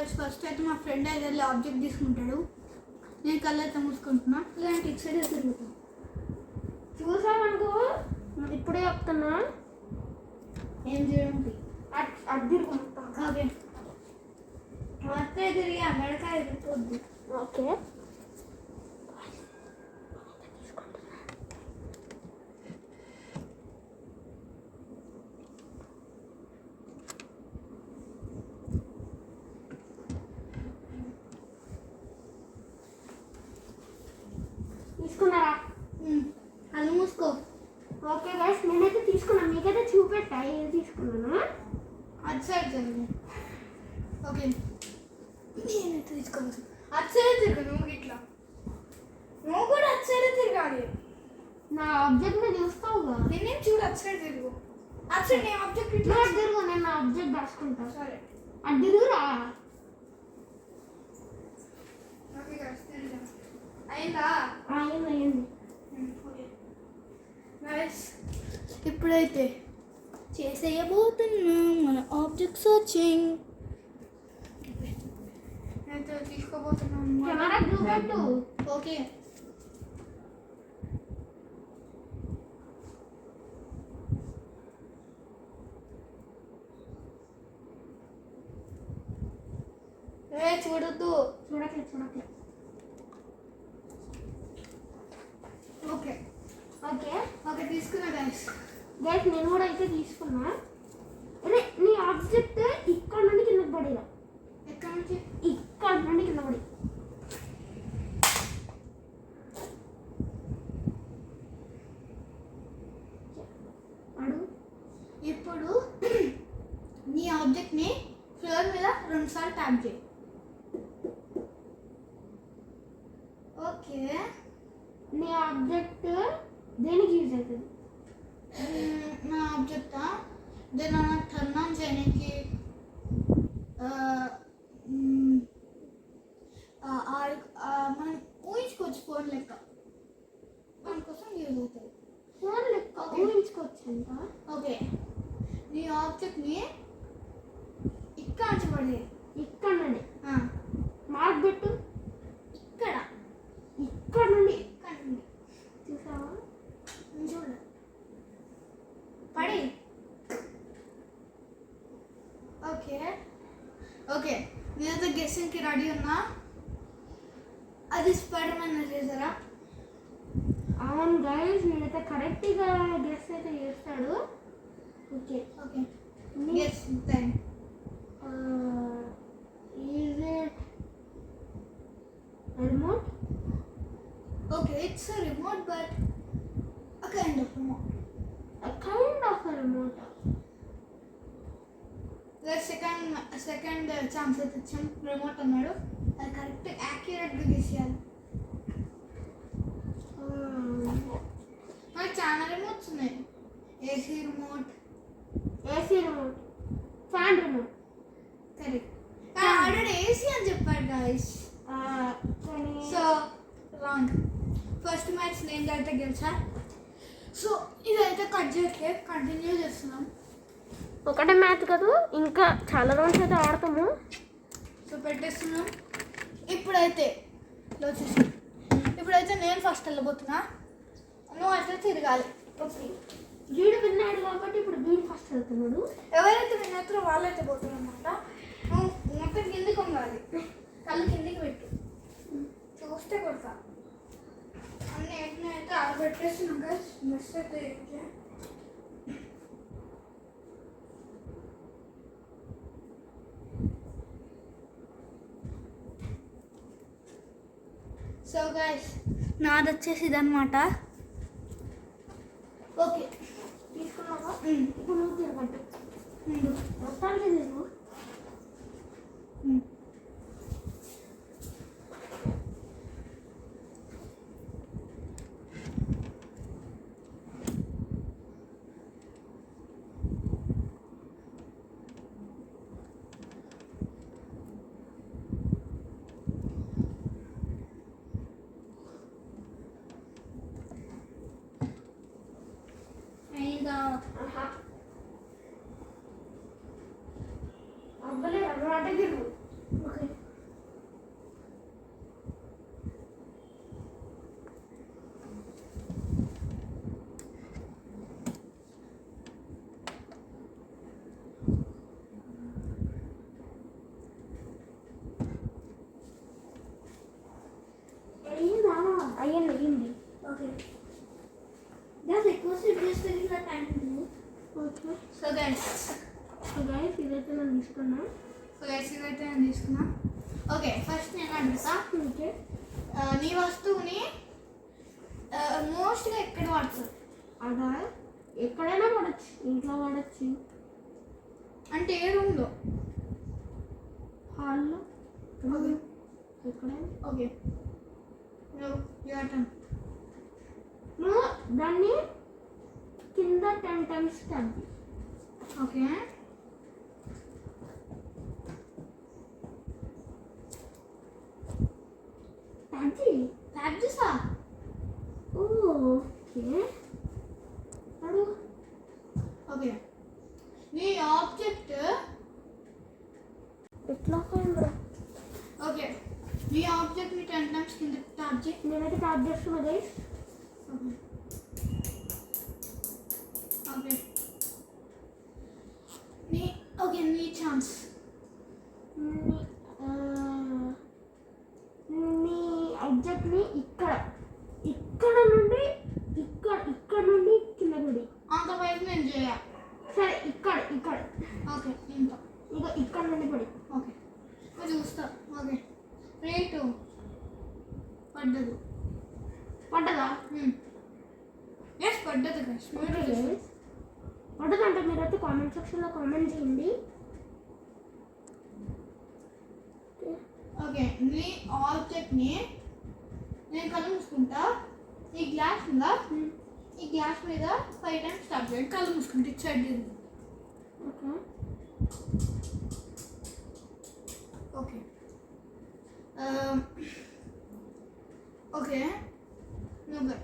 Guys first అయితే మా friend అయితే వెళ్ళి ఆబ్జెక్ట్ తీసుకుంటాడు. నేను కళ్ళు అయితే మూసుకుంటున్నా. ఇలాంటి ఇటు సైడ్ తిరుగుతాం. చూసామనుకో ఇప్పుడే చెప్తున్నా ఏం చేయండి అది తిరుగు. ఓకే మొత్తం తిరిగి అమెరికాయ తిరిగిపోద్ది. ఓకే తీసుకున్నారా? కళ్ళు మూసుకో. ఓకే గైస్ నేనైతే తీసుకున్నాను, మీకైతే చూపెట్టా ఏది తీసుకున్నాను. అటు సైడ్ తిరుగు. ఓకే నేనైతే తీసుకోవచ్చు. అటు సైడ్ తిరుగు. నువ్వు ఇట్లా నువ్వు కూడా అటు సైడ్ తిరగాలి. నా ఆబ్జెక్ట్ ని చూస్తావుగా. నేనేం చూడు. అటు సైడ్ తిరుగు. అటు సైడ్ నేను ఆబ్జెక్ట్ ఇట్లా అటు తిరుగు, నేను నా ఆబ్జెక్ట్ దాచుకుంటా. సరే అటు తిరుగురా. ఓకే గైస్ తిరిగా అయిందా? అయింది. ఇప్పుడైతే చేసేయబోతున్నాం మన ఆబ్జెక్ట్ సర్చింగ్. అయితే తీసుకోబోతున్నాం. కెమెరా చూపెట్టు. ఓకే చూడొద్దు. చూడట్లేదు. ఓకే ఓకే ఓకే తీసుకున్నా గైస్. గైస్ నేను కూడా అయితే తీసుకున్నా. అదే నీ ఆబ్జెక్ట్ ఇక్కడ నుండి కిందకి పడేలా. ఎక్కడ నుంచి? ఇక్కడ నుండి కింద పడి. అడుగు. ఇప్పుడు నీ ఆబ్జెక్ట్ని ఫ్లోర్ మీద 2 సార్లు ట్యాప్ చేయి. ఓకే నీ ఆబ్జెక్ట్ దేనికి యూజ్ అవుతుంది? నా ఆబ్జెక్టా దేని టర్న్ ఆన్ చేయడానికి మనం ఊహించుకోవచ్చు. ఫోన్ లెక్క దానికోసం యూజ్ అవుతుంది. ఫోన్ లెక్క ఊహించుకోవచ్చు అంట. ఓకే నీ ఆబ్జెక్ట్ని ఇక్కడ నుంచి పడేది. ఇక్కడ నుండి మార్క్ పెట్టు. ఇక్కడ నుండి చూసావా? చూడ పడి. ఓకే ఓకే నేనైతే గెస్సింగ్కి రెడీ ఉన్నా. అది స్పైడర్ మ్యాన్ చేసారా? అవును గైస్ నేనైతే కరెక్ట్గా గెస్ అయితే చేస్తాడు. Okay okay guess time. Is it remote? Okay, it's a remote, but a kind of remote. A kind of a remote. The second chance at the remote అన్నాడు. అది correct యాక్యురేట్గా గెసేయాలి. మనకి చాలా రిమోట్స్ ఉన్నాయి. AC remote, fan remote. Correct. Already AC అని చెప్పాడు guys. So wrong. First match నేను అయితే గెలిచా. So ఇదైతే కట్ చేయట్లే, కంటిన్యూ చేస్తున్నాం. ఒకటే మ్యాచ్ కాదు ఇంకా చాలా రౌండ్స్ అయితే ఆడతాము. సో పెట్టేస్తున్నాం. ఇప్పుడైతే నేను ఫస్ట్ వెళ్ళబోతున్నా. నువ్వు అయితే తిరగాలి. ఓకే వీడు విన్నాడు కాబట్టి ఇప్పుడు వీడు ఫస్ట్ వెళ్తున్నాడు. ఎవరైతే విన్నారో వాళ్ళైతే పోతున్నారు అనమాట. నువ్వు మొత్తం కిందికి ఉండాలి. కళ్ళు కిందికి పెట్టు. చూస్తే కొడతా. అన్నీ అయితే ఆడబెట్టేస్తున్నాం కదా. మిస్ అయితే సో గైస్ నాది వచ్చేసి ఇదన్నమాట. ఓకే తీసుకున్నావా? ఇప్పుడు నువ్వు తిరగట్టు. మొత్తానికి తిరుగు. ఓకే. అయ్యిందా? అయ్యింది. Okay. Just request if you still have time to do. Okay. So guys, ఇదైతే నేను తీసుకున్నా. ఇదైతే నేను తీసుకున్నా. ఓకే, ఫస్ట్ నేను అడుగుతా. ఓకే. నీ వస్తువుని మోస్ట్గా ఎక్కడ వాడతారు? అదా ఎక్కడైనా వాడచ్చు, ఇంట్లో వాడచ్చు, అంటే ఏ రూమ్లో? హాల్లో, ఓకే. ఎక్కడైనా. Okay, your turn. నువ్వు దాన్ని కింద 10 times ట్యాప్. ఓకే. ట్యాప్ చేసా. ఓకే. అడుగు. ఓకే, నీ ఆబ్జెక్ట్ ఎట్లా కెమెరా? ఓకే, నీ ఆబ్జెక్ట్ని 10 times కింద ట్యాప్ చేయి. నేనైతే ట్యాప్ చేస్తున్నా గైస్. ఓకే. ఓకే, నీ ఛాన్స్. నీ ఆబ్జెక్ట్ని ఇక్కడ నుండి కింద నుండి. అంత పైకి నేను చేయాలి. సరే, ఇక్కడ ఓకే, ఇంత. ఇంకా ఇక్కడ నుండి పడి. ఓకే, నేను చూస్తా. ఓకే, రేటు పడ్డదు. పడ్డదా? Yes, పడ్డదు guys. పడ్డదంటే మీరైతే కామెంట్ సెక్షన్లో కామెంట్ చేయండి. ఓకే, నీ ఆబ్జెక్ట్ని నేను కళ్ళు మూసుకుంటా. ఈ గ్లాస్ ఉందా, ఈ గ్లాస్ మీద 5 times స్టాప్ చేయండి. కళ్ళు మూసుకుంటే ఇటు సైడ్ తిరిగి. ఓకే. ఓకే. ఓకే, నువ్వు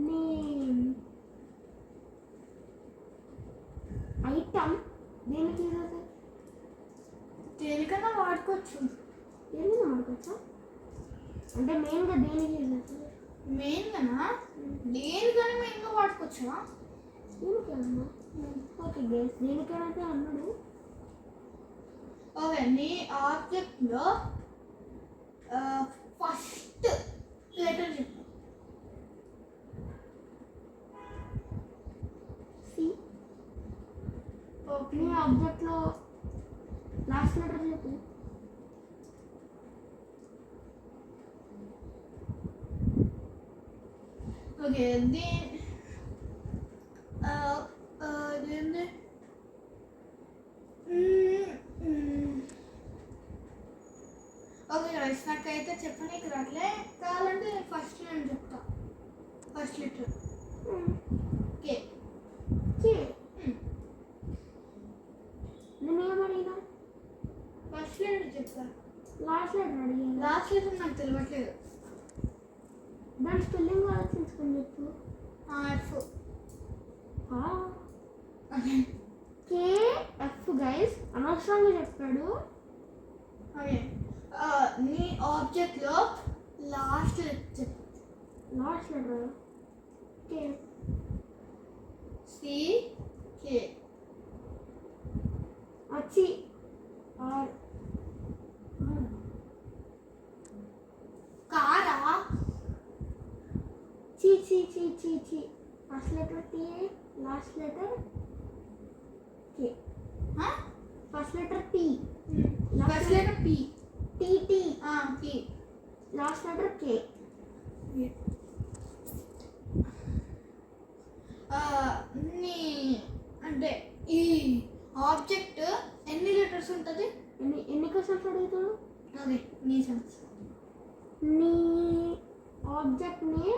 నీ ఐటమ్ దేనికి యూజ్ అవుతుంది? దేనికన్నా వాడుకోవచ్చు. దేనికి వాడుకోవచ్చా? అంటే మెయిన్గా దేనికి యూజ్ అవుతుంది? మెయిన్గానా? దేనికన్నా మెయిన్గా వాడుకోవచ్చా? దేనికన్నా? ఓకే గైస్, దేనికైనా అన్నాడు. ఓకే, నీ ఆబ్జెక్ట్లో ఫస్ట్ లెటర్ చెప్పు. సి. ఓకే, నీ ఆబ్జెక్ట్లో లాస్ట్ లెటర్ చెప్పు. ఓకే, దేని ఓకే గైస్, నాకైతే చెప్పనీకి రాట్లే. కావాలంటే ఫస్ట్ నేను చెప్తా. ఫస్ట్ లెటర్ కే. నేను ఏమడిగినా? ఫస్ట్ లెటర్ చెప్తా. లాస్ట్ లెటర్ అడిగాను. లాస్ట్ లెటర్ నాకు తెలియట్లేదు. దాని స్పెల్లింగ్ ఆలోచించుకొని చెప్పు. ఎఫ్. ఓకే. కేఎఫ్ గైస్, అనవసరంగా చెప్పాడు. ఓకే, నీ ఆబ్జెక్ట్లో లాస్ట్ లెటర్ చెప్పు. Last letter K. C K. వచ్చి ఆర్. కారా? చి చి చి చి చి. First letter T, last letter K. First letter T, first letter P. T T. P. Last letter K. నీ అంటే ఈ ఆబ్జెక్ట్ ఎన్ని లెటర్స్ ఉంటుంది? ఎన్ని క్వశ్చన్స్ అడుగుతాడు? అదే నీ ఛాన్స్. నీ ఆబ్జెక్ట్ని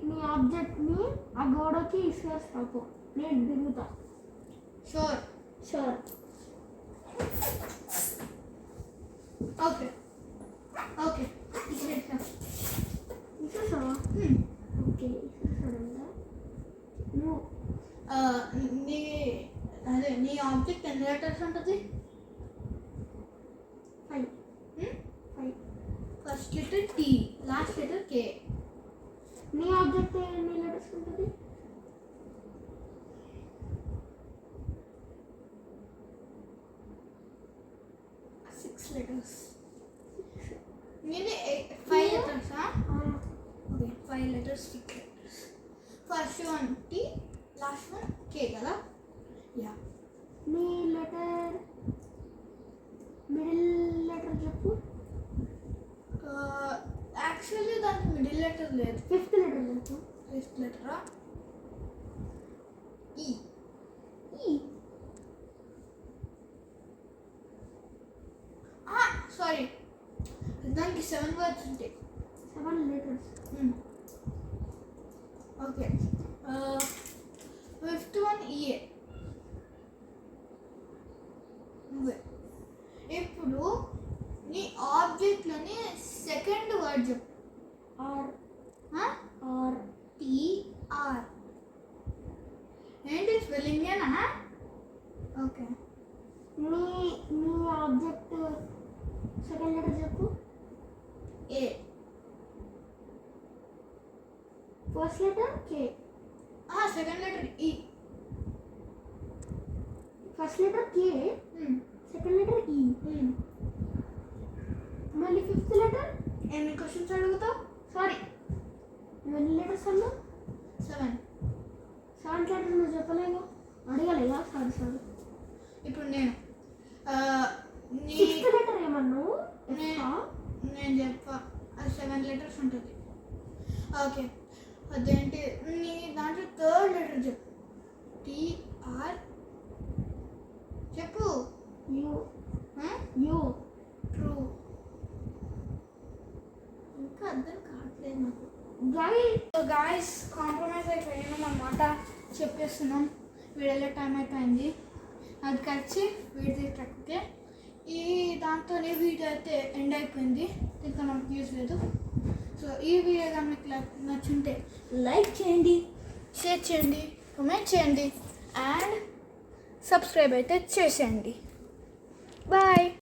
నీ ఆబ్జెక్ట్ని ఆ గోడకి ఇసేస్తావు. నేను దిగుతా. షూర్. ఓకే. ఓకే సడన్గా నువ్వు నీ అదే నీ ఆబ్జెక్ట్ ఎన్ని లెటర్స్ ఉంటుంది? 5 first letter T, last letter K. నీ ఆబ్జెక్ట్ ఎన్ని లెటర్స్ ఉంటుంది? 6 లెటర్స్. నీది 5 letters. Okay 5 letters 6 letters. First one T, last one K కదా? యా. నీ లెటర్ మిడిల్ లెటర్ చెప్పు. యాక్చువల్లీ దానికి మిడిల్ లెటర్ లేదు. 5th లెటర్ చెప్పు. 5th లెటరా? ఈ. సారీ, దానికి 7 వర్డ్స్ ఉంటాయి. 7 letters. Okay 5th one EA. ఇప్పుడు నీ ఆబ్జెక్ట్లోని సెకండ్ వర్డ్ చెప్పు. R TR. ఏంటి స్పెల్లింగ్ ఏనా? ఓకే. నీ ఆబ్జెక్ట్ సెకండ్ లెటర్ చెప్పు. A. First letter K. Second letter E. First letter K, second letter E. మళ్ళీ 5th లెటర్. ఎన్ని క్వశ్చన్స్ అడుగుతావు? సారీ, ఎన్ని లెటర్స్ అన్నా? 7. 7th లెటర్ నువ్వు చెప్పలేగా, అడగలేగా? సారీ. ఇప్పుడు నేను నీ 6th లెటర్ ఏమన్నావు? నేను చెప్పా, అది 7 లెటర్స్ ఉంటుంది. ఓకే, అదేంటి నీ దాంట్లో థర్డ్ లెటర్ చెప్పు. టీఆర్ చెప్పు. యూ. ట్రూ. ఇంకా అర్థం కావట్లేదు నాకు. గాయస్ కాంప్రమైజ్ అయిపోయాను అన్నమాట, చెప్పేస్తున్నాం. వీడియోలో టైం అయిపోయింది, అది కలిసి వీడియో ట్రక్కే. ఈ దాంతోనే వీడియో అయితే ఎండ్ అయిపోయింది, ఇంకా నాకు యూజ్ లేదు. సో ఈ వీడియో కానీ మీకు నచ్చుంటే లైక్ చేయండి, షేర్ చేయండి, కామెంట్ చేయండి అండ్ సబ్స్క్రైబ్ అయితే చేసేయండి. బాయ్.